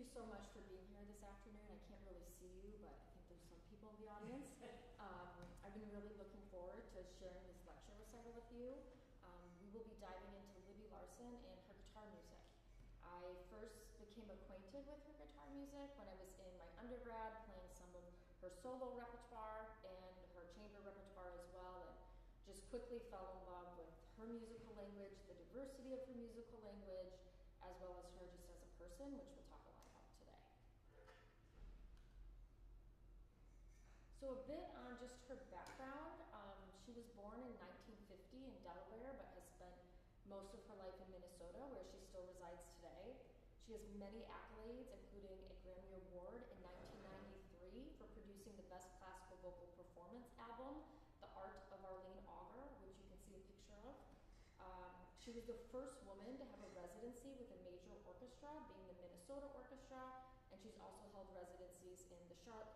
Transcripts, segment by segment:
you so much for being here this afternoon. I can't really see you, but I think there's some people in the audience. I've been really looking forward to sharing this lecture recital with you. We will be diving into Libby Larsen and her guitar music. I first became acquainted with her guitar music when I was in my undergrad, playing some of her solo repertoire and her chamber repertoire as well, and just quickly fell in love with her musical language, the diversity of her musical language, as well as her just as a person, which we'll talk a lot about today. So a bit on just her background. She was born in 1950 in Delaware, but has spent most of her life in Minnesota, where she still resides today. She has many accolades, including a Grammy Award in 1993 for producing the Best Classical Vocal Performance album, The Art of Arlene Auger, which you can see a picture of. She was the first woman to have a residency with a major orchestra, being the Minnesota Orchestra, and she's also held residencies at the Charlotte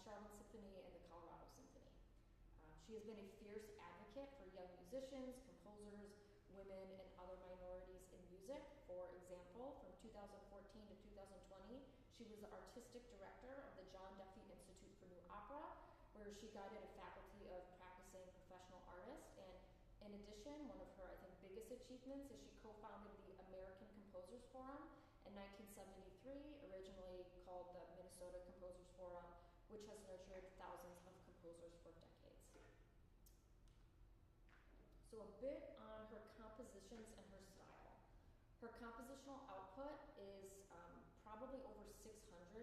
Symphony and the Colorado Symphony. She has been a fierce advocate for young musicians, composers, women, and other minorities in music. For example, from 2014 to 2020, she was the artistic director of the John Duffy Institute for New Opera, where she guided a faculty of practicing professional artists. And in addition, one of her, I think, biggest achievements is she co-founded the American Composers Forum in 1973, originally called the Minnesota Composers Forum, which has nurtured thousands of composers for decades. So a bit on her compositions and her style. Her compositional output is probably over 600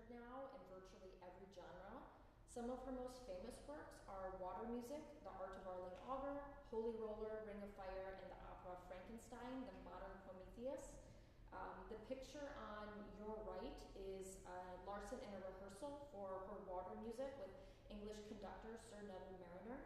now in virtually every genre. Some of her most famous works are Water Music, The Art of Arlene Auger, Holy Roller, Ring of Fire, and the opera Frankenstein, the modern Prometheus. The picture on your right is Larsen in a rehearsal for her Water Music with English conductor Sir Neville Mariner.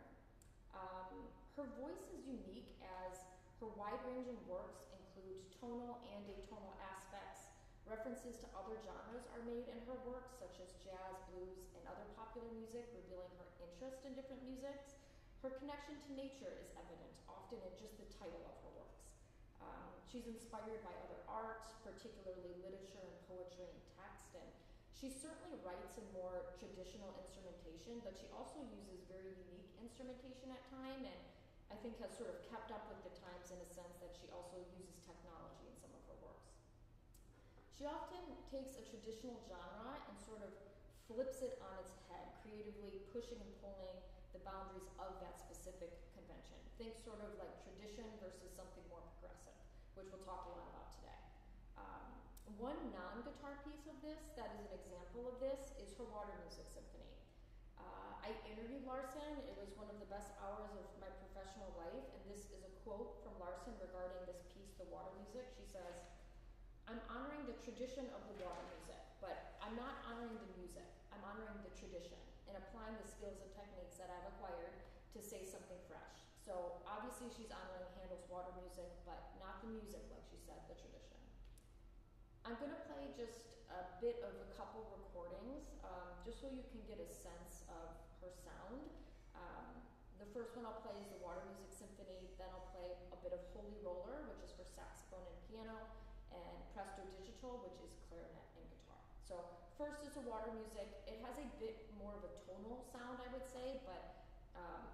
Her voice is unique as her wide-ranging works include tonal and atonal aspects. References to other genres are made in her works, such as jazz, blues, and other popular music, revealing her interest in different musics. Her connection to nature is evident, often in just the title of her works. She's inspired by other art, particularly literature and poetry and text, and she certainly writes in more traditional instrumentation, but she also uses very unique instrumentation at times, and I think has sort of kept up with the times in a sense that she also uses technology in some of her works. She often takes a traditional genre and sort of flips it on its head, creatively pushing and pulling the boundaries of that specific convention. Think sort of like tradition versus something more progressive, which we'll talk a lot about today. One non-guitar piece of this that is an example of this is her Water Music Symphony. I interviewed Larsen. It was one of the best hours of my professional life, and this is a quote from Larsen regarding this piece, the Water Music. She says, "I'm honoring the tradition of the water music, but I'm not honoring the music. I'm honoring the tradition and applying the skills and techniques that I've acquired to say something fresh." So obviously she's honoring Handel's Water Music, but not the music, like she said, the tradition. I'm going to play just a bit of a couple recordings, just so you can get a sense of her sound. The first one I'll play is the Water Music Symphony, then I'll play a bit of Holy Roller, which is for saxophone and piano, and Presto Digital, which is clarinet and guitar. So first is the Water Music. It has a bit more of a tonal sound, I would say, but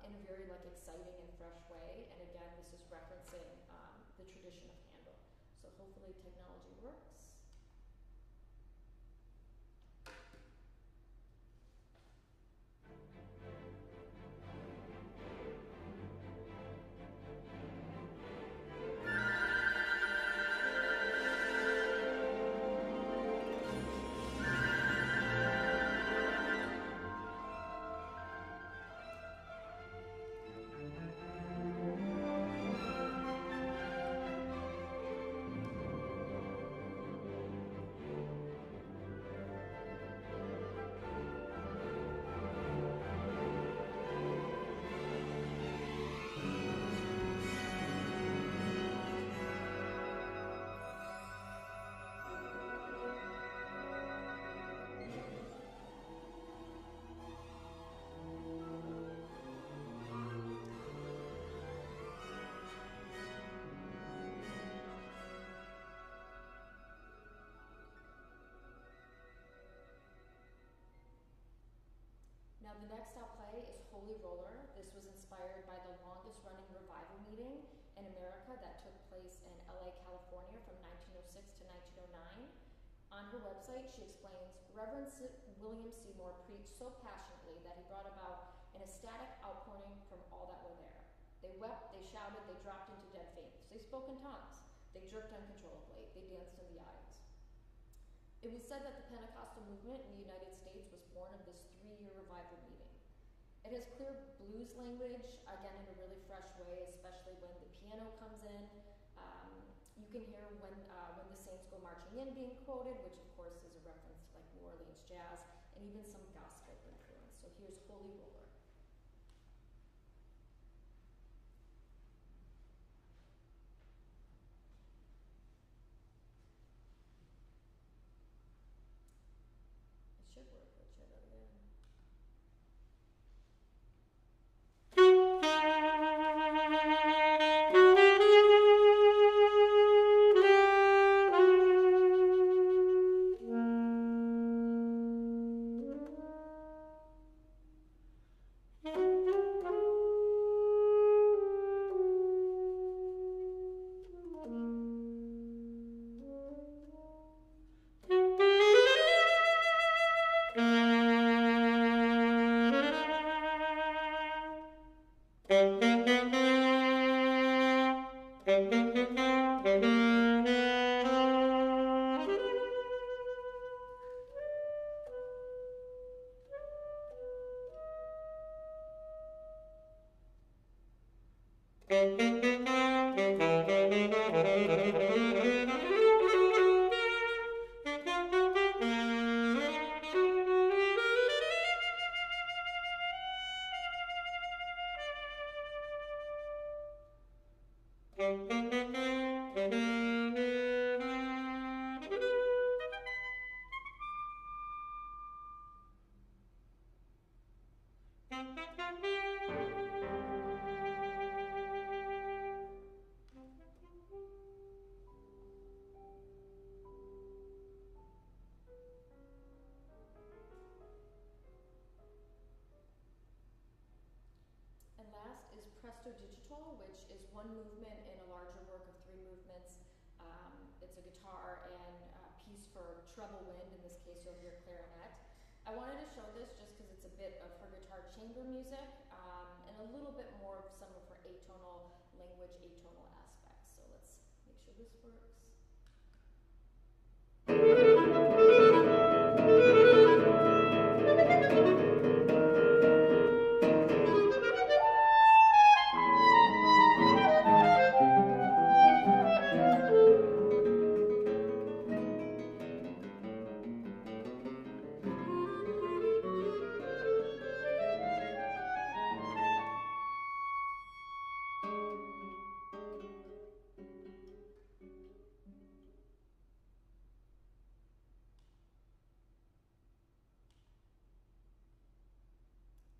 in a very exciting and fresh way. And again, this is referencing the tradition of Handel. So hopefully technology works. Holy Roller. This was inspired by the longest running revival meeting in America that took place in LA, California from 1906 to 1909. On her website, she explains, Reverend William Seymour preached so passionately that he brought about an ecstatic outpouring from all that were there. They wept, they shouted, they dropped into dead faints. They spoke in tongues. They jerked uncontrollably. They danced in the aisles. It was said that the Pentecostal movement in the United States was born of this 3-year revival meeting. It has clear blues language, again in a really fresh way, especially when the piano comes in. You can hear when the Saints Go Marching In being quoted, which of course is a reference to like New Orleans jazz, and even some gospel influence. So here's Holy Roller. It should work. Let's try that again. And last is Presto Digital, which is one movement in a larger work of 3 movements. It's a guitar and piece for treble wind. In this case, you'll hear clarinet. I wanted to show this just because it's a bit of her guitar chamber music and a little bit more of some of her atonal language, atonal aspects. So let's make sure this works.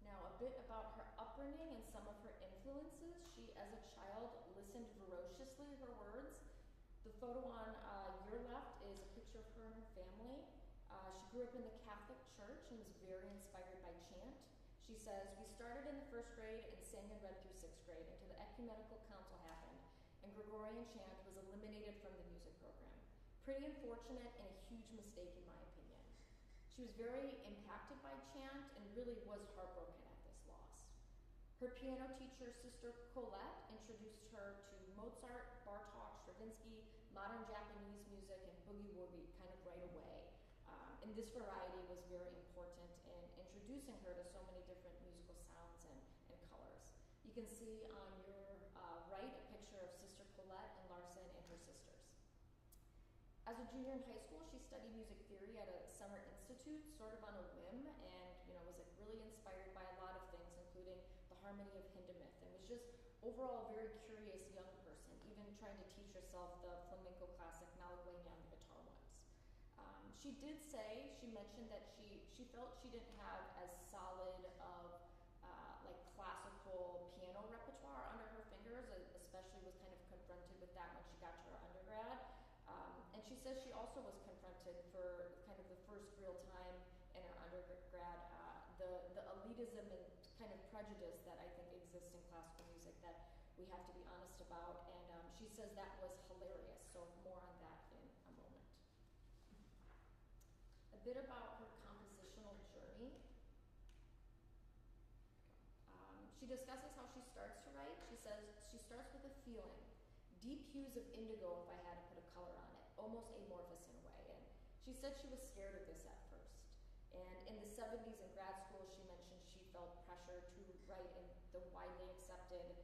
Now, a bit about her upbringing and some of her influences. She, as a child, listened ferociously to her words. The photo on your left is a picture of her and her family. She grew up in the Catholic Church and was very inspired by chant. She says, we started in the 1st grade and sang and read through 6th grade until the ecumenical council happened and Gregorian chant was eliminated from the music program. Pretty unfortunate and a huge mistake in my opinion. She was very impacted by chant and really was heartbroken at this loss. Her piano teacher, Sister Colette, introduced her to Mozart, Bartok, Stravinsky, modern Japanese music, and boogie-woogie kind of right away. And this variety was very important in introducing her to so many different musical sounds and colors. You can see on your right a picture of Sister Colette and Larson and her sisters. As a junior in high school, she studied music theory at a summer institute, sort of on a whim, and was like really inspired by a lot of things, including the harmony of Hindemith, and was just overall a very curious young person, even trying to teach herself the flamenco classic Malagueña on the guitar once. She did say, she mentioned that she felt she didn't have as solid of like classical piano repertoire under her fingers, especially was kind of confronted with that when she got to her undergrad. And she says she also was confronted for kind of the first real time in her undergrad, the elitism and kind of prejudice that I think exists in classical music that we have to be honest about, and she says that was hilarious, so more on that in a moment. A bit about her compositional journey. She discusses how she starts to write. She says she starts with a feeling, deep hues of indigo if I had to put a color on it, almost amorphous in a way. And she said she was scared of this at first. And in the 70s in grad school, she mentioned she felt pressure to write in the widely accepted,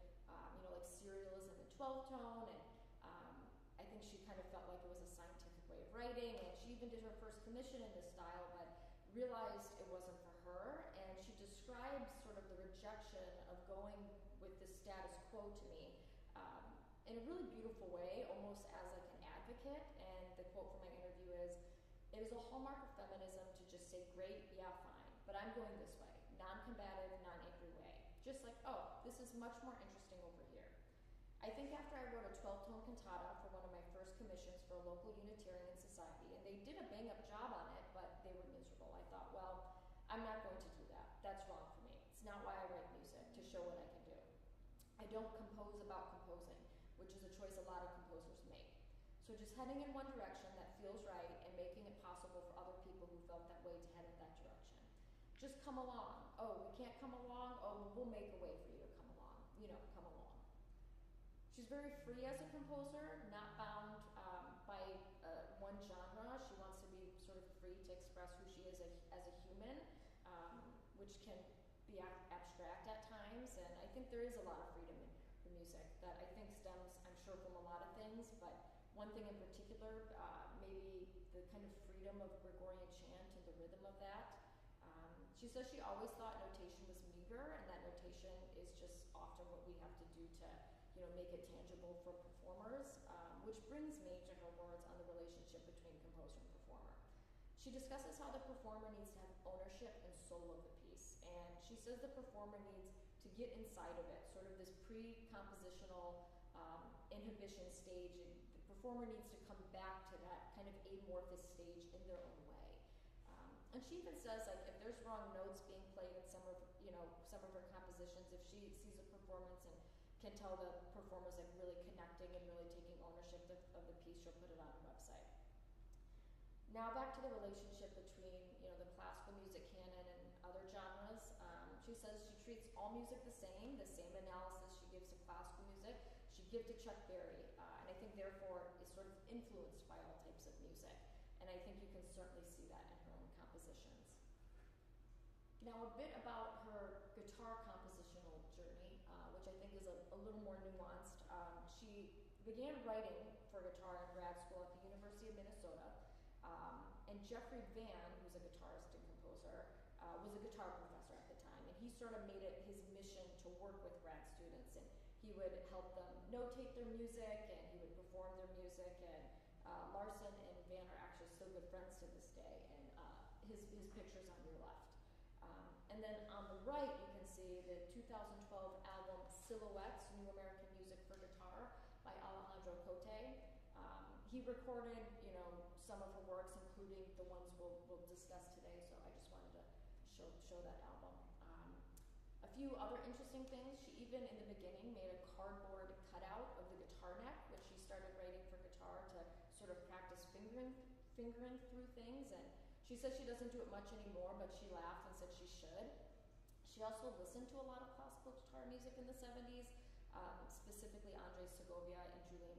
like serialism in 12-tone, and I think she kind of felt like it was a scientific way of writing, and she even did her first commission in this style, but realized it wasn't for her, and she describes sort of the rejection of going with the status quo to me in a really beautiful way, almost as like an advocate. And the quote from my interview is, "It is a hallmark of feminism to just say, great, yeah, fine, but I'm going this way, non-combative, non-angry way. Just like, oh, this is much more interesting over here." I think after I wrote a 12-tone cantata for one of my first commissions for a local Unitarian society, and they did a bang-up job on it, but they were miserable. I thought, well, I'm not going to do that. That's wrong for me. It's not why I write music, to show what I can do. I don't compose about composing, which is a choice a lot of composers make. So just heading in one direction that feels right and making it possible for other people who felt that way to head in that direction. Just come along. Oh, we can't come along? Oh, we'll make a way for you to come along. Come along. She's very free as a composer, not bound by one genre. She wants to be sort of free to express who she is as a human, which can be abstract at times. And I think there is a lot of freedom in her music that I think stems, I'm sure, from a lot of things, but one thing in particular, maybe the kind of freedom of Gregorian chant and the rhythm of that. She says she always thought notation was meager, and that notation is just often what we have to do to make it tangible for performers, which brings me to her words on the relationship between composer and performer. She discusses how the performer needs to have ownership and soul of the piece, and she says the performer needs to get inside of it, sort of this pre-compositional inhibition stage, and the performer needs to come back to that kind of amorphous stage in their own way. And she even says, like, if there's wrong notes being played in some of her compositions, if she sees a performance and can tell the performers like really connecting and really taking ownership of the piece, she'll put it on her website. Now back to the relationship between the classical music canon and other genres. She says she treats all music the same analysis she gives to classical music, she'd give to Chuck Berry, and I think therefore is sort of influenced by all types of music. And I think you can certainly see that in her own compositions. Now a bit about her guitar compositional journey, which I think is a little more nuanced. She began writing for guitar in grad school at the University of Minnesota, and Jeffrey Van, who's a guitarist and composer, was a guitar professor at the time, and he sort of made it his mission to work with grad students, and he would help them notate their music, and he would perform their music, and Larson and Van are actually still good friends to this day, and his picture's on your left. And then on the right, you can see the 2012 album Silhouettes, New American Music for Guitar by Alejandro Cote. He recorded, some of her works, including the ones we'll discuss today, so I just wanted to show that album. A few other interesting things, she even in the beginning made a cardboard cutout of the guitar neck, which she started writing for guitar to sort of practice fingering through things, and she says she doesn't do it much anymore, but she laughed and said she should. She also listened to a lot of classical guitar music in the 70s, specifically Andrei Segovia and Julian,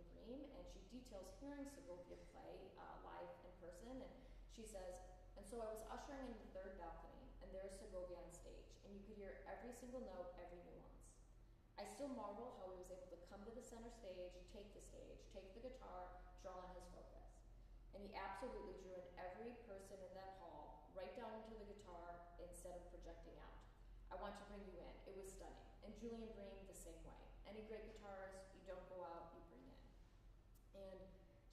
and she details hearing Segovia play live in person, and she says, and so I was ushering in the third balcony, and there's Segovia on stage, and you could hear every single note, every nuance. I still marvel how he was able to come to the center stage, take the guitar, draw on his focus. And he absolutely drew in every person in that hall, right down into the guitar, instead of projecting out. I want to bring you in. It was stunning. And Julian the same way. Any great guitarist, you don't go out, you bring in. And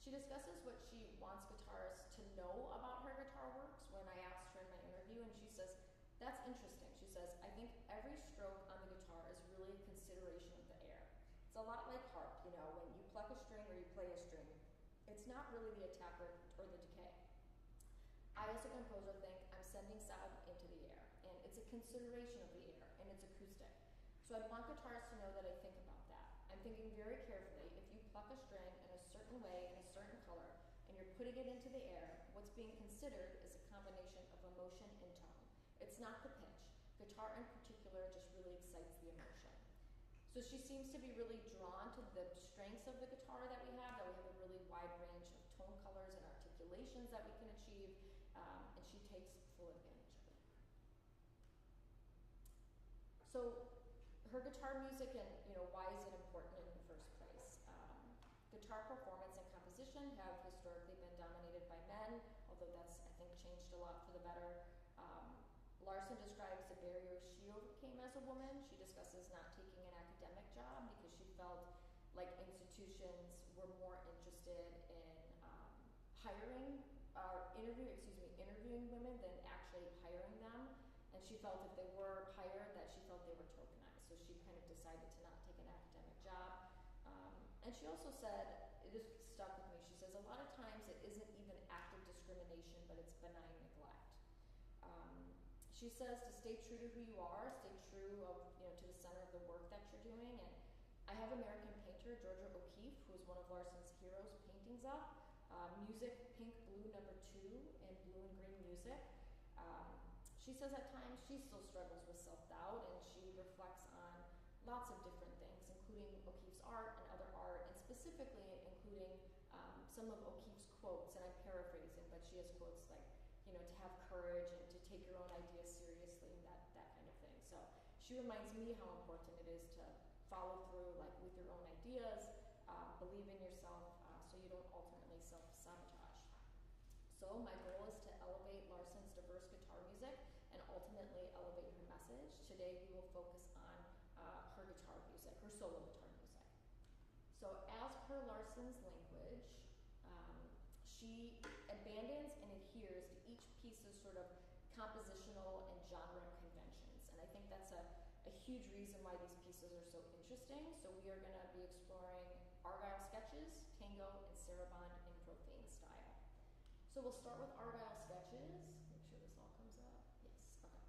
she discusses what she wants guitarists to know about her guitar works when I asked her in my interview, and she says, that's interesting. She says, I think every stroke on the guitar is really a consideration of the air. It's a lot like harp, when you pluck a string or you play a string, it's not really the attack or the decay. I, as a composer, think I'm sending sound into the air, and it's a consideration of the air, and it's acoustic. So I want guitarists to know that I think about that. I'm thinking very carefully, if you pluck a string in a certain way, in a certain color, and you're putting it into the air, what's being considered is a combination of emotion and tone. It's not the pitch. Guitar in particular just really excites the emotion. So she seems to be really drawn to the strengths of the guitar that we have a really wide range of tone colors and articulations that we can achieve, and she takes full advantage of it. So her guitar music and why is it important in the first place? Guitar performance and composition have historically been dominated by men, although that's, I think, changed a lot for the better. Larson describes the barriers she overcame as a woman. She discusses not taking an academic job because she felt like institutions were more interested in interviewing women than actually hiring them. And she felt if they were hired, that she felt they were tokenized. So she kind of decided to not take an academic job. And she also said, it just stuck with me, she says, a lot of times it isn't even active discrimination, but it's benign neglect. She says to stay true to who you are, stay true to the center of the work that you're doing. And I have American painter Georgia O'Keeffe, who is one of Larson's heroes, paintings up. Music, pink, blue, #2, and blue and green music. She says at times she still struggles with self-doubt, and she reflects on lots of different things, including O'Keeffe's art and other art, and specifically including some of O'Keeffe's quotes, and I'm paraphrasing, but she has quotes like, to have courage and to take your own ideas seriously, and that kind of thing. So she reminds me how important it is to follow through with your own ideas, believe in yourself, so you don't ultimately self-sabotage. So my goal is to elevate Larson's diverse guitar music and ultimately elevate her message. Today we will focus on her guitar music, her solo guitar music. So as per Larson's language, she abandons and adheres to each piece's sort of compositional and genre conventions. And I think that's a huge reason why these pieces are so interesting. So we are going to be exploring Argyle sketches, tango, and saraband in profane style. So we'll start with Argyle sketches. Make sure this all comes up. Yes, okay.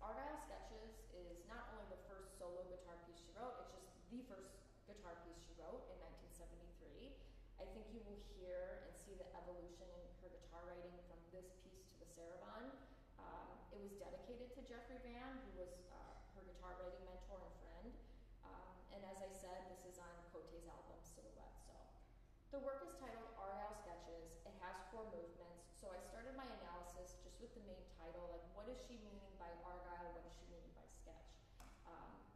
Argyle sketches is not only the first solo guitar piece she wrote, it's just the first guitar piece she wrote in 1973. I think you will hear and see the evolution in her guitar writing from this piece to the saraband. It was dedicated to Jeffrey Van, who was her guitar writing mentor and friend. And as I said, this is on Cote's album, Silhouette. So the work is titled Argyle Sketches. It has 4 movements. So I started my analysis just with the main title, like what is she meaning by Argyle, what is she meaning by sketch?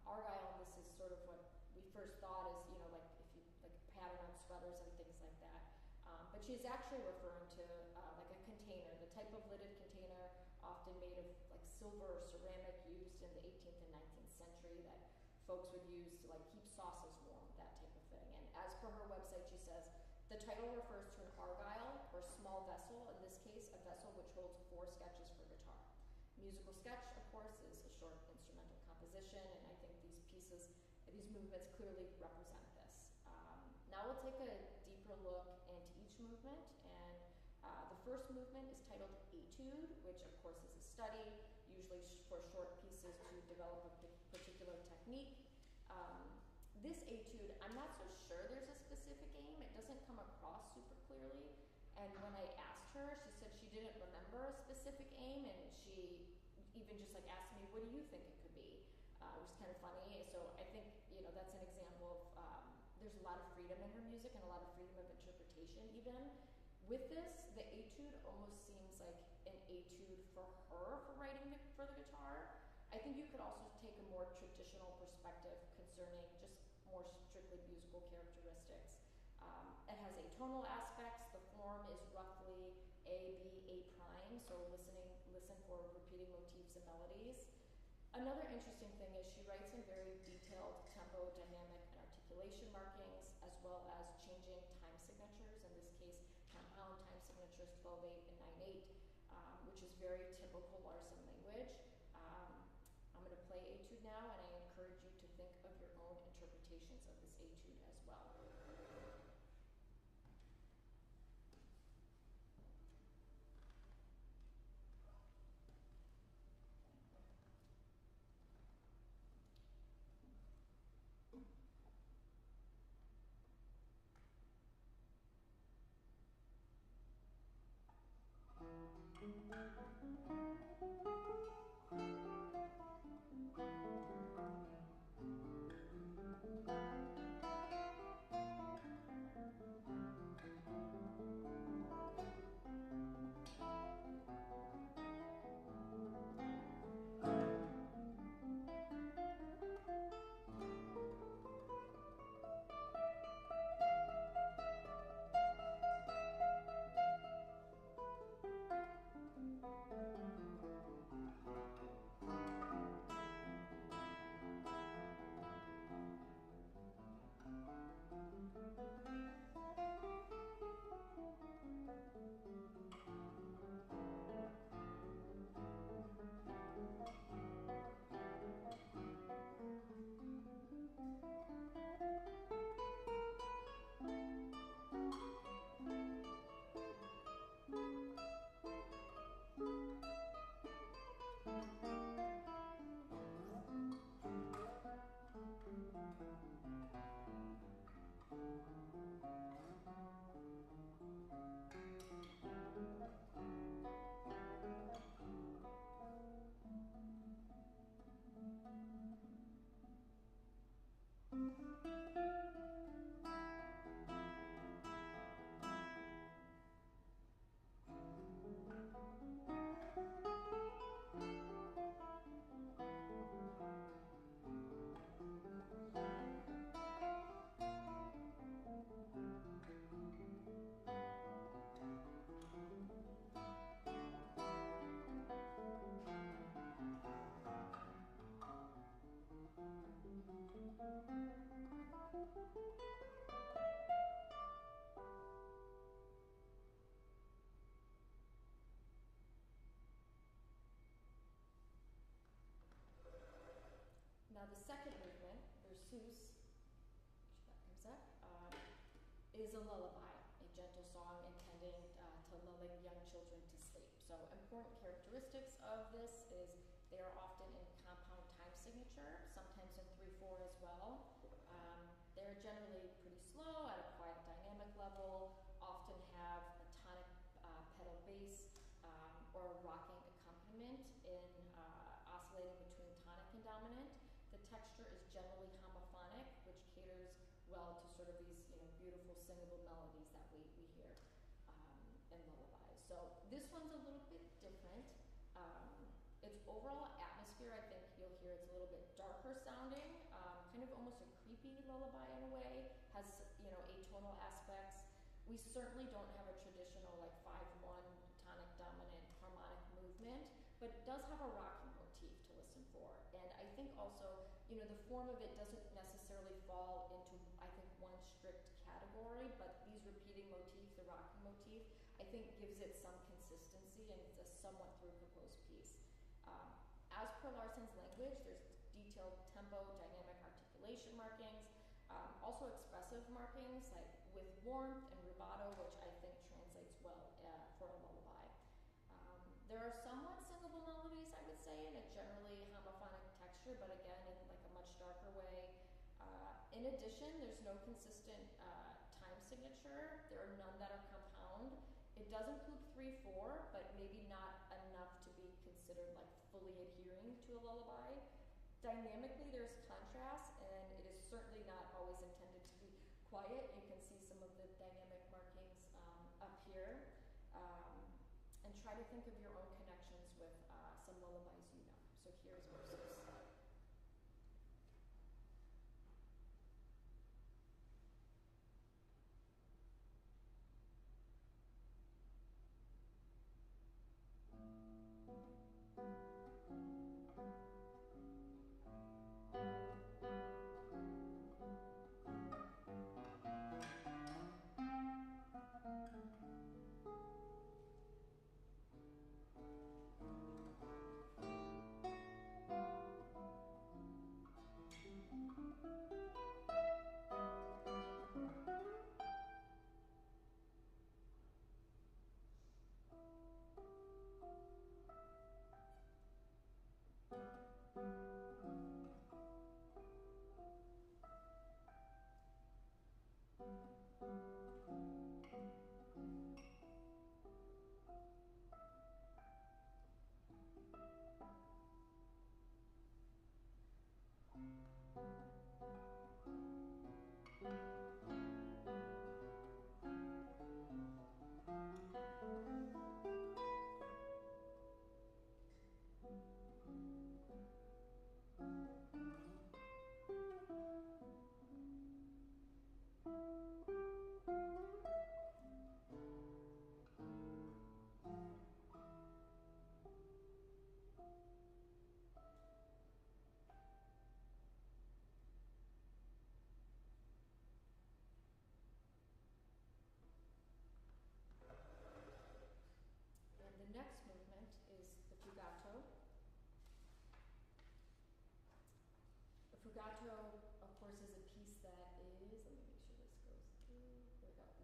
Argyle, this is sort of what we first thought is, pattern on sweaters and things like that. But she's actually referring to like a container, the type of lidded container often made of like silver or ceramic used in the 18th and 19th century that folks would use to keep sauces warm, that type of thing. And as per her website, she says, the title refers to an argyle or small vessel, in this case, a vessel which holds 4 sketches for guitar. Musical sketch, of course, is a short instrumental composition, and I think these movements clearly represent this. Now we'll take a deeper look into each movement, and the first movement is titled Etude, which of course is a study, usually for short pieces to develop a particular technique. This etude, I'm not so sure there's a specific aim. It doesn't come across super clearly, and when I asked her, she said she didn't remember a specific aim, and she even just asked me, what do you think it could be? Which is kind of funny. So I think, that's an example of there's a lot of freedom in her music and a lot of freedom of interpretation even. With this, the etude almost seems like an etude for her for writing for the guitar. I think you could also take a more traditional perspective concerning just more strictly musical characteristics. It has atonal aspects. The form is roughly A, B, A prime, so listen for repeating motifs and melodies. Another interesting thing is she writes in very detailed tempo, dynamic, and articulation markings, as well as changing time signatures, in this case, compound time signatures 12/8 and 9/8, which is very typical Larson language. I'm going to play etude now, and I encourage you to think of your own interpretations of this etude as well. Now the second movement, Berceuse, that comes up, is a lullaby, a gentle song intended to lulling young children to sleep. So important characteristics of this is they are often in compound time signature, sometimes in 3/4 as well. They're generally pretty slow at a quiet dynamic level, often have a tonic pedal bass or a rocking accompaniment in oscillating between tonic and dominant. The texture is generally homophonic, which caters well to sort of these beautiful singable melodies that we hear in lullabies. So this one's a little bit different. Its overall atmosphere, I think you'll hear it's a little bit darker sounding, kind of almost a creepy lullaby in a way, has atonal aspects. We certainly don't have a traditional like 5/1 tonic dominant harmonic movement, but it does have a rocking motif to listen for. And I think also, the form of it doesn't necessarily fall into, I think, one strict category, but these repeating motifs, the rocking motif, I think gives it some consistency and it's a somewhat through composed piece. As per Larsen's language, there's detailed tempo, dynamic articulation markings, also expressive markings like with warmth and rubato, which I think translates well for a lullaby. There are somewhat singable melodies, I would say, in a generally homophonic texture, but again, in like a much darker way. In addition, there's no consistent time signature. There are none that are compound. It does include 3/4, but maybe not enough to be considered like fully adhering to a lullaby. Dynamically, there's contrast, and it is certainly not always intended to be quiet. You can see some of the dynamic markings up here. And try to think of your own connections with some lullabies you know. So here's Berceuse.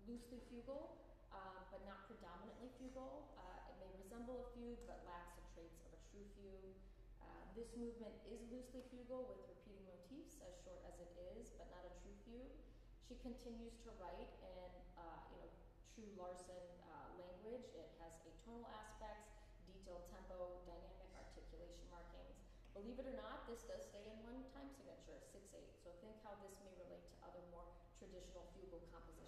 loosely fugal, but not predominantly fugal. It may resemble a fugue, but lacks the traits of a true fugue. This movement is loosely fugal with repeating motifs, as short as it is, but not a true fugue. She continues to write in, true Larson language. It has atonal aspects, detailed tempo, dynamic articulation markings. Believe it or not, this does stay in one time signature, 6/8. So think how this may relate to other more traditional fugal compositions.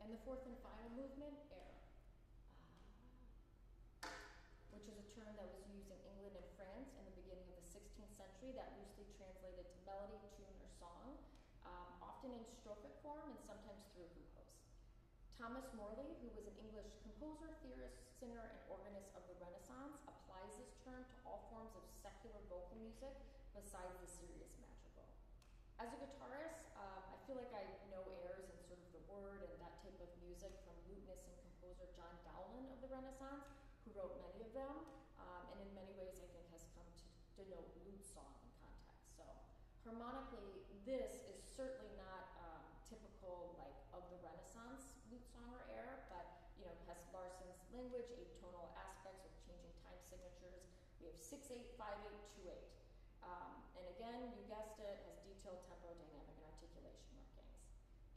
And the fourth and final movement, air, which is a term that was used in England and France in the beginning of the 16th century that loosely translated to melody, tune, or song, often in strophic form and sometimes through compose. Thomas Morley, who was an English composer, theorist, singer, and organist of the Renaissance, applies this term to all forms of secular vocal music besides the serious madrigal. As a guitarist, I feel like I know airs and sort of the word and that type of music from lutenist and composer John Dowland of the Renaissance, who wrote many of them, and in many ways I think has come to denote lute song in context. So harmonically, this is certainly not typical like of the Renaissance lute song or air, but has Larson's language, atonal aspects with changing time signatures. We have 6/8, 5/8, 2/8. And again, you guessed it, has detailed tempo, dynamic, and articulation markings.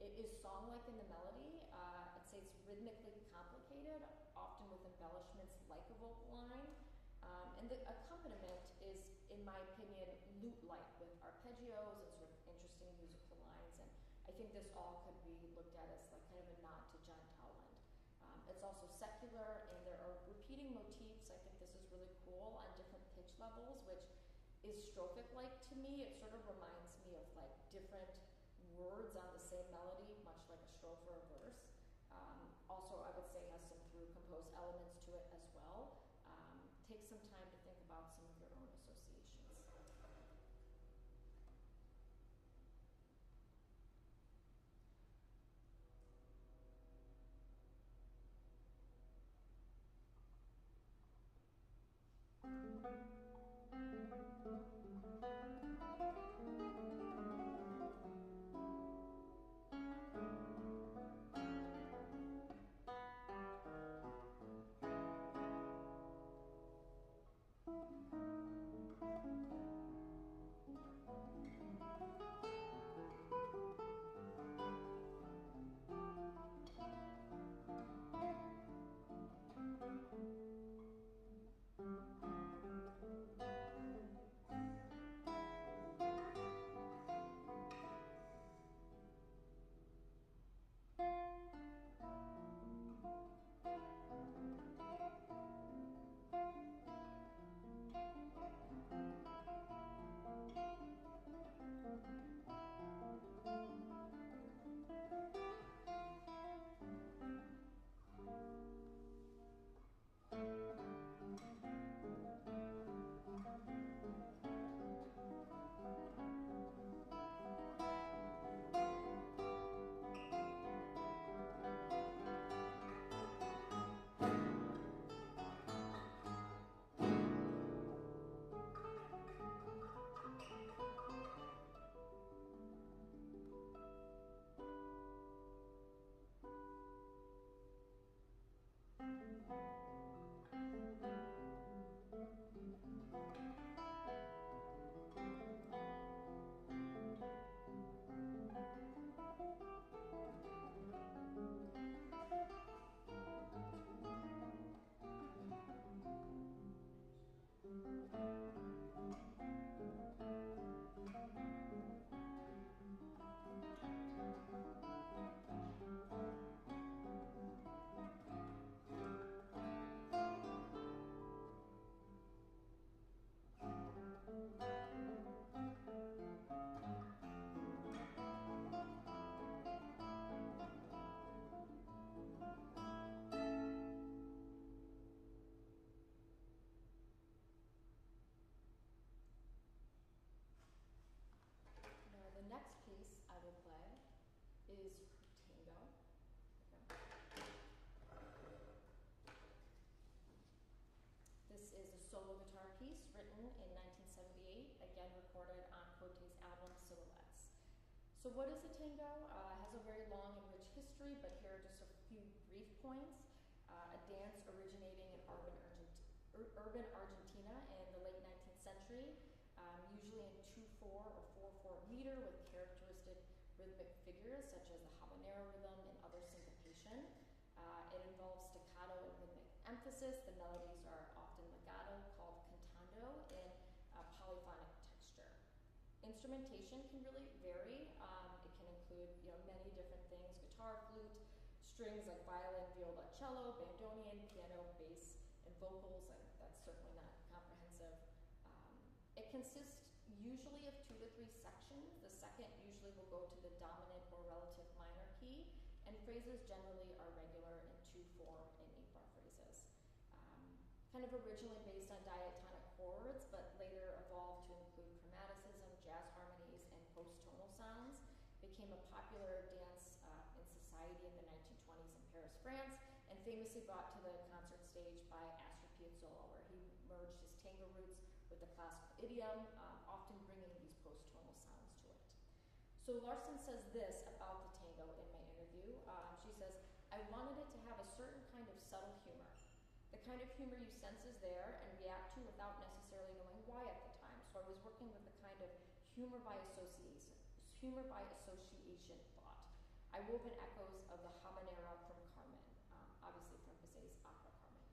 It is song-like in the melody. I'd say it's rhythmically complicated, often with embellishments like a vocal line. And the accompaniment is, in my opinion, lute-like with arpeggios and sort of interesting musical lines. And I think this all could be looked at as like kind of a nod to John Dowland. It's also secular, and there are repeating motifs. I think this is really cool on different pitch levels, which is strophic-like to me. It sort of reminds me of like different words on the same melody, much like a strophe or a verse. Also, I would say has some through composed elements to it as well. Take some time to think about some of your own associations. Now the next piece I will play is tango. Okay. This is a solo guitar piece written in 1978, again recorded on Cote's album Silhouettes. So what is a tango? It has a very long and rich history, but here are just a few brief points. A dance originating in urban Argentina in the late 19th century, usually in 2/4 or 4/4 meter with characteristic rhythmic figures such as the habanero rhythm and other syncopation. It involves staccato and rhythmic emphasis. The melodies are often legato, called cantando, in polyphonic texture. Instrumentation can really vary. It can include many different things: guitar, flute, strings like violin, viola, cello, bandoneon, piano, bass, and vocals, and that's certainly not comprehensive. It consists usually of 2 to 3 sections. The second usually will go to the dominant or relative minor key, and phrases generally are regular in 2/4 and 8-bar phrases. Kind of originally based on diatonic chords, but later evolved to include chromaticism, jazz harmonies, and post-tonal sounds. Became a popular dance in society in the 1920s in Paris, France, and famously brought to the concert stage by Astor Piazzolla, where he merged his tango roots with the classical idiom, often bringing these post-tonal sounds to it. So Larson says this about the tango in my interview. She says, "I wanted it to have a certain kind of subtle humor, the kind of humor you sense is there and react to without necessarily knowing why at the time. So I was working with the kind of humor by association thought. I wove in echoes of the habanera from Carmen, obviously from Bizet's opera Carmen.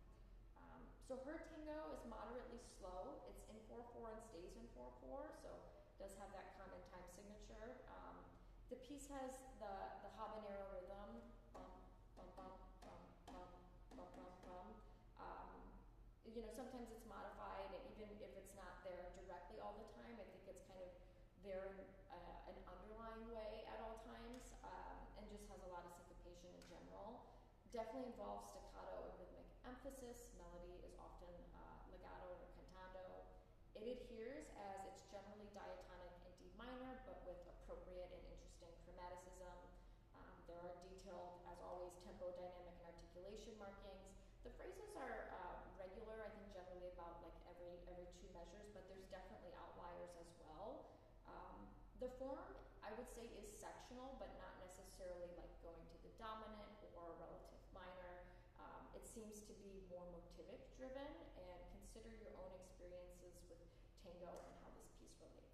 So her tango is moderately slow. It's in 4/4 and stays in 4/4, so does have that common time signature. The piece has the habanera rhythm, bum, bum, bum, bum, bum, bum, bum, bum. Sometimes it's modified, and even if it's not there directly all the time, I think it's kind of there in an underlying way at all times, and just has a lot of syncopation in general. Definitely involves staccato and rhythmic emphasis. Melody is often legato or cantando. It adheres as it's generally diatonic in D minor, but with appropriate and interesting chromaticism. There are detailed, as always, tempo, dynamic, and articulation markings. The phrases are regular, I think generally about like every 2 measures, but there's definitely outliers as well. The form, I would say, is sectional, but not necessarily like going to the dominant or relative minor. It seems to be more motivic driven, and consider your own experiences with tango and how this piece relates.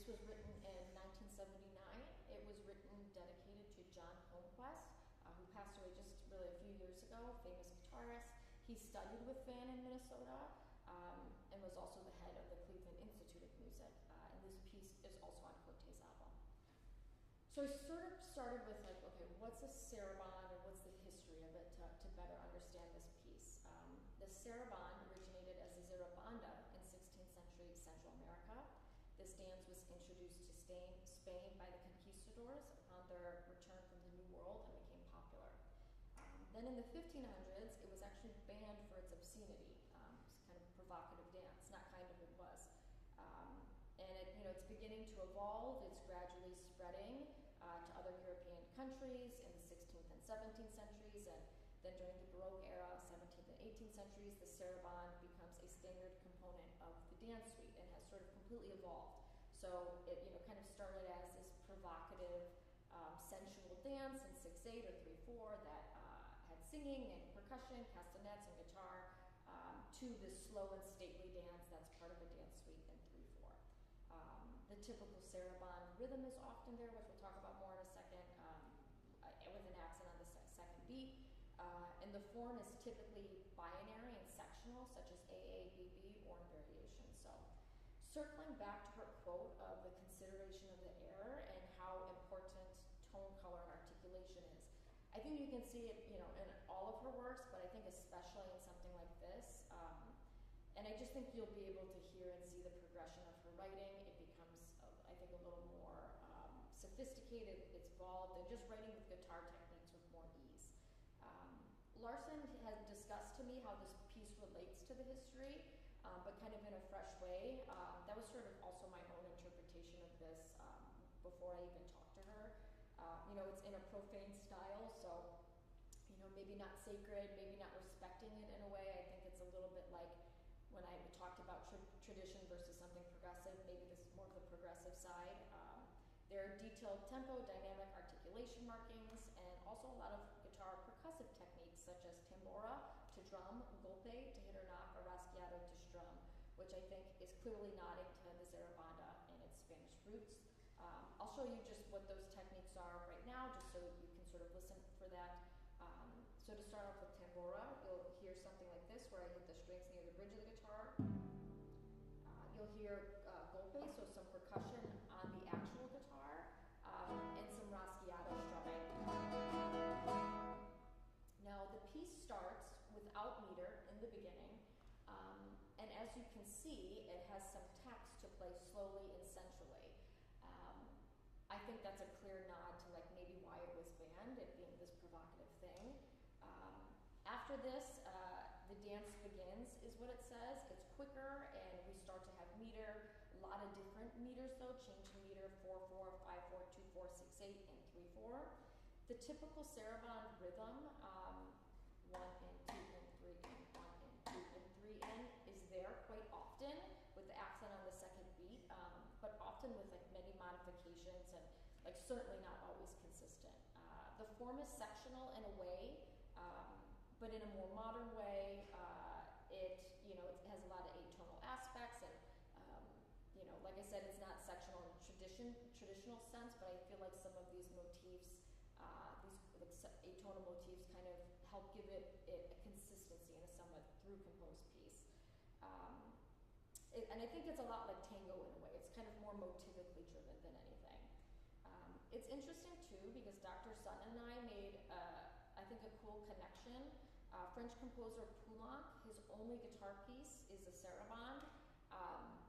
was written in 1979. It was written dedicated to John Holmquist, who passed away just really a few years ago, famous guitarist. He studied with Van in Minnesota and was also the head of the Cleveland Institute of Music. And this piece is also on Cote's album. So I sort of started with like, okay, what's a saraband and what's the history of it to better understand this piece? The saraband originated as a zarabanda in 16th century Central America. This dance was introduced to Spain by the conquistadors upon their return from the New World and became popular. Then in the 1500s, it was actually banned for its obscenity. It's kind of a provocative dance, not kind of, it was. And it's beginning to evolve. It's gradually spreading to other European countries in the 16th and 17th centuries, and then during the Baroque era, 17th and 18th centuries, the saraband becomes a standard component of the dance suite and has sort of completely evolved. So it kind of started as this provocative, sensual dance in 6/8 or 3/4 that had singing and percussion, castanets and guitar, to this slow and stately dance that's part of a dance suite in 3/4. The typical saraband rhythm is often there, which we'll talk about more in a second, with an accent on the second beat. And the form is typically binary and sectional, such as AA, BB, or in variation. So circling back to her quote of the consideration of the air and how important tone, color, and articulation is, I think you can see it, in all of her works, but I think especially in something like this. And I just think you'll be able to hear and see the progression of her writing. It becomes, I think, a little more sophisticated. It's evolved, and just writing with guitar techniques with more ease. Larson has discussed to me how this piece relates to the history, but kind of in a fresh way. That was sort of also my own interpretation of this before I even talked to her. It's in a profane style, so maybe not sacred, maybe not respecting it in a way. I think it's a little bit like when I talked about tradition versus something progressive. Maybe this is more of the progressive side. There are detailed tempo, dynamic articulation markings, and also a lot of guitar percussive techniques such as tambora to drum, golpe to hit or knock, or rasgueado to strum, which I think is clearly nodding to the zarabanda and its Spanish roots. I'll show you just what those techniques are right now, just so you can sort of listen for that. So to start off with tambora, you'll hear something like this, where I hit the strings near the bridge of the guitar. You'll hear golpe, so some percussion on the actual guitar, and some rasgueado strumming. Now the piece starts without meter in the beginning, and as you can see, it has some text to play slowly and sensually. I think that's a clear nod to like maybe why it was banned, it being this provocative thing. After this, the dance begins, is what it says. It's quicker, and we start to have meter, a lot of different meters though, changing meter 4/4, 5/4, 2/4, 6/8, and 3/4. The typical saraband rhythm, 1 and 2 and 3 and 1 and 2 and 3 and, is there quite often with the accent on the second beat, but often with like many modifications and like certainly not always consistent. The form is sectional in a way, but in a more modern way. It has a lot of atonal aspects, and like I said, it's not sectional in traditional sense, but I feel like some of these motifs, these like atonal motifs, kind of help give it a consistency in a somewhat through composed piece. And I think it's a lot like tango in a way. It's kind of more motivically driven than anything. It's interesting too because Dr. Sun and I made, I think, a cool connection. French composer Poulenc, his only guitar piece is a saraband,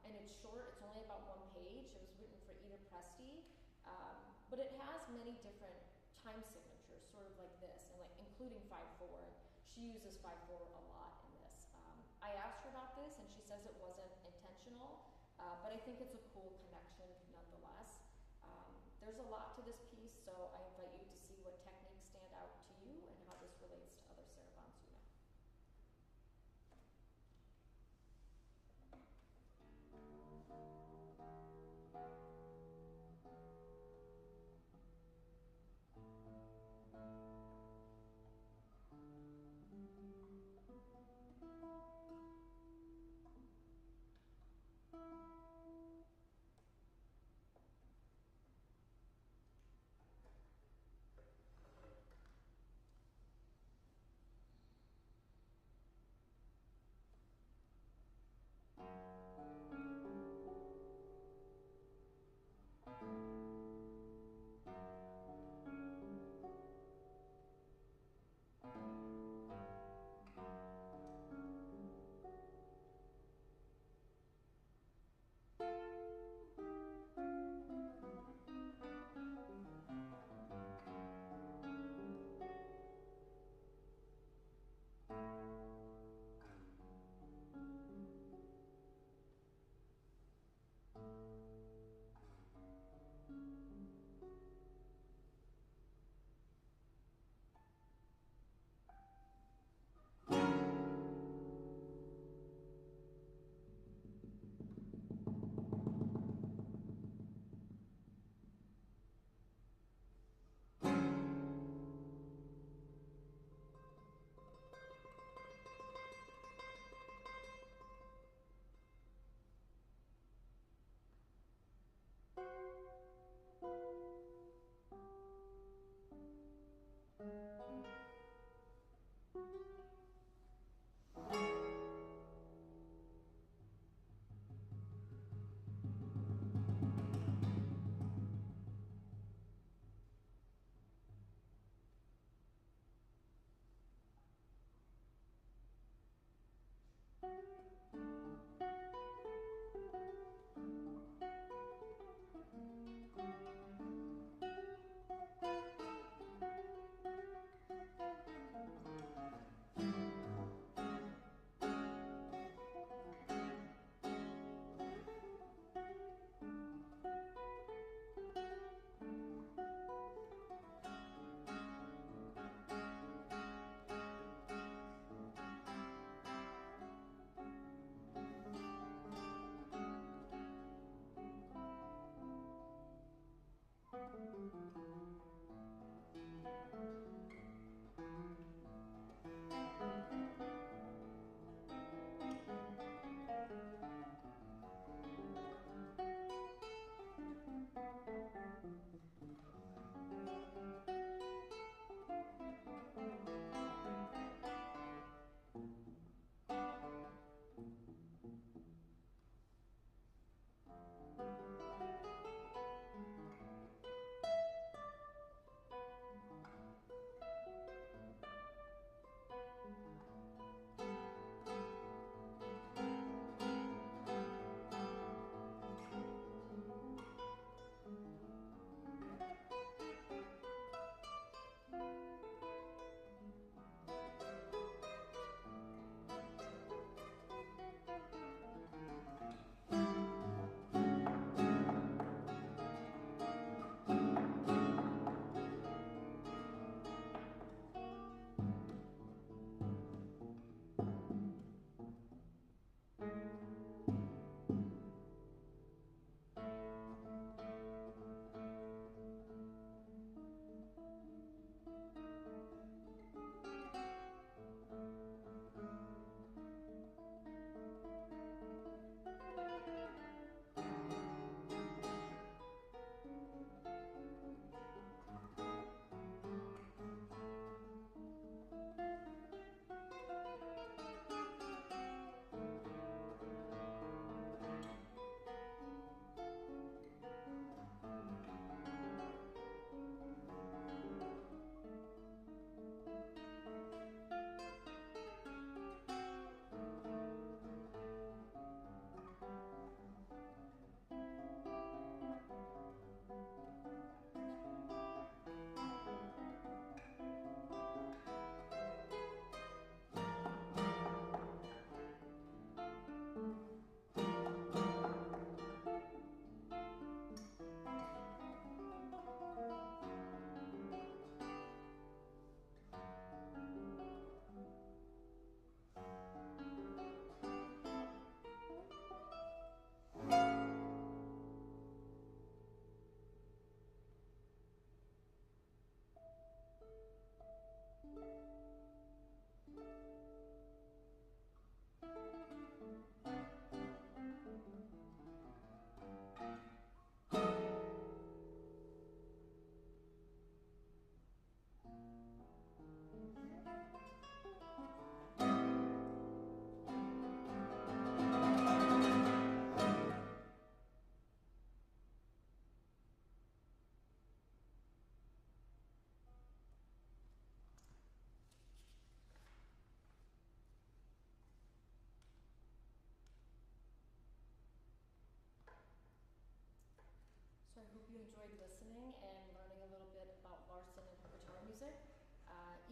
and it's short. It's only about 1 page. It was written for Ida Presti, but it has many different time signatures, sort of like this, and like including 5/4. She uses 5/4 a lot in this. I asked her about this, and she says it wasn't intentional, but I think it's a cool connection nonetheless. There's a lot to this piece, so I invite you to see what techniques stand out to you and how this relates to other sarabands you know.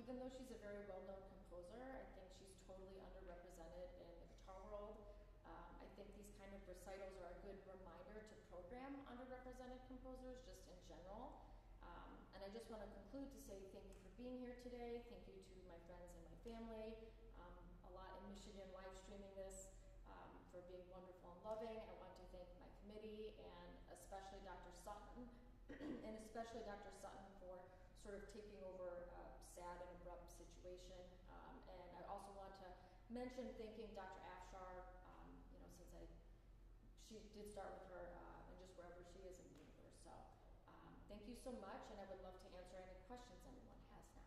Even though she's a very well-known composer, I think she's totally underrepresented in the guitar world. I think these kind of recitals are a good reminder to program underrepresented composers just in general. And I just want to conclude to say thank you for being here today. Thank you to my friends and my family. A lot in Michigan live streaming this for being wonderful and loving. I want to thank my committee and especially Dr. Sutton for sort of taking over a sad and abrupt situation. And I also want to mention thanking Dr. Afshar, since she did start with her and just wherever she is in the universe. So thank you so much, and I would love to answer any questions anyone has now.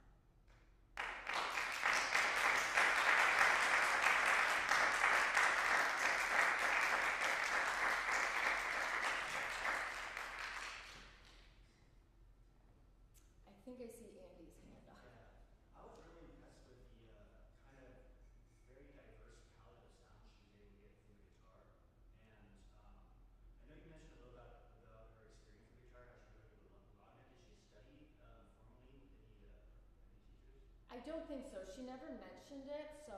I think I see Andy's hand up. Yeah, I was really impressed with the kind of very diverse palette of sounds she was able to get from the guitar. And I know you mentioned a little about her experience with guitar, how she really loved a lot of it. Did she study formally with any teachers? I don't think so. She never mentioned it, so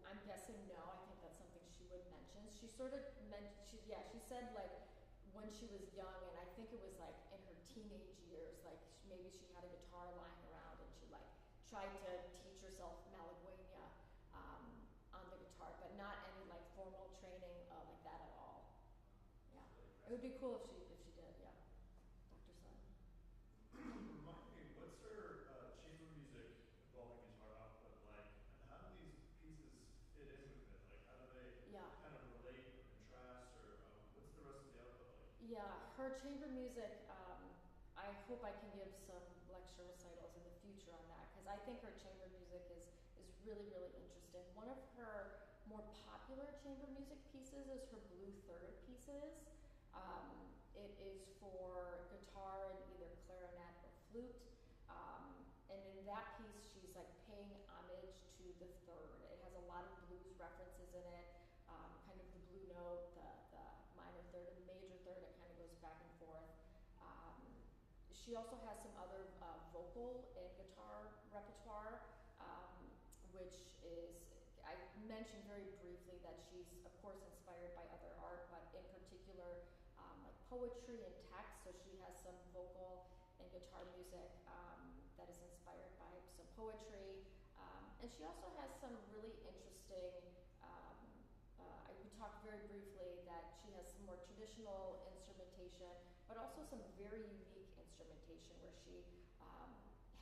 I'm guessing no. I think that's something she would mention. She sort of she said like when she was young, and I think it was like in her teenage years, like maybe she had a guitar lying around and she like tried to teach herself Malagueña on the guitar, but not any like formal training like that at all. Yeah, it would be cool if she did. Yeah, Dr. Sun. Remind me, what's her chamber music involving guitar output like, and how do these pieces fit in with it? Like, how do they kind of relate or contrast, or what's the rest of the output like? Yeah, her chamber music, I hope I can give some lecture recitals in the future on that, because I think her chamber music is really, really interesting. One of her more popular chamber music pieces is her Blue Third pieces. It is for guitar and either clarinet or flute. And in that piece, she's like paying homage to the third. It has a lot of blues references in it, kind of the blue note, the minor third and the major third. It kind of goes back and forth. She also has some other vocal and guitar repertoire, which is, I mentioned very briefly that she's, of course, inspired by other art, but in particular, like poetry and text. So she has some vocal and guitar music that is inspired by some poetry. And she also has some really interesting, we talked very briefly that she has some more traditional instrumentation, but also some very unique instrumentation where she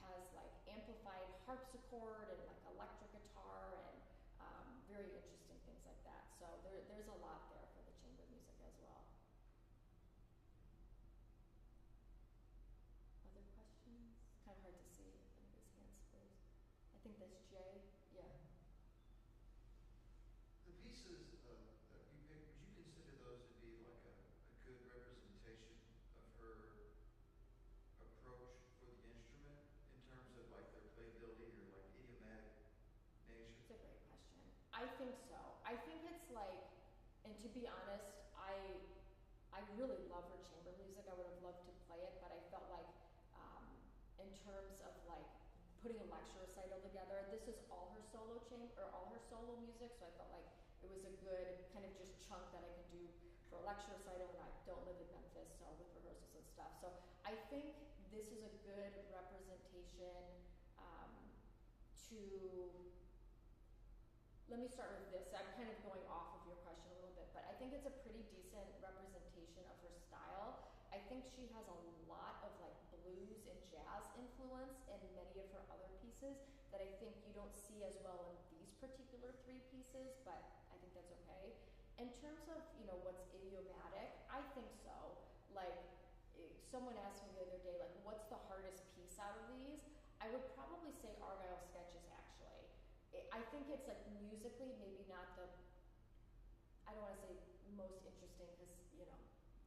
has like amplified harpsichord and like electric guitar and very interesting things like that. So there's a lot there for the chamber music as well. Other questions? Kind of hard to see if anybody's hands raised. I think that's Jay. Yeah. The pieces that you picked, would you consider those to be like a good representation of her approach for the instrument in terms of like their playability or like idiomatic nature? It's a great question. I think so. I think it's like, and to be honest, I really love her chamber music. I would have loved to play it, but I felt like in terms of like putting a lecture recital together, this is all her solo music, so I felt like it was a good kind of just chunk that I could do for a lecture recital, and I don't live in Memphis, so with rehearsals and stuff. So I think this is a good representation let me start with this. I'm kind of going off of your question a little bit, but I think it's a pretty decent representation of her style. I think she has a lot of like blues and jazz influence in many of her other pieces that I think you don't see as well in these particular three pieces, but I think that's okay. In terms of, what's idiomatic, I think so. Like, someone asked me the other day, like, what's the hardest piece out of these? I would probably say Argyle Sketches, actually. I think it's like musically maybe not the, I don't want to say most interesting because,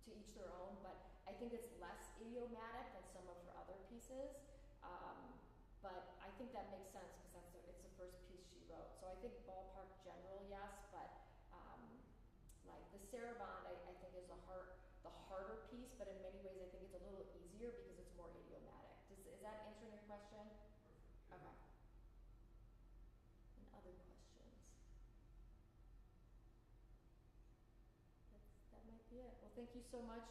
to each their own, but I think it's less idiomatic than some of her other pieces. But I think that makes sense because it's the first piece she wrote. So I think ballpark general, yes, but like the Sarabande, I think is the harder piece, but in many ways I think it's a little easier because it's more idiomatic. Is that answering your question? Perfect. Okay. Yeah, well, thank you so much.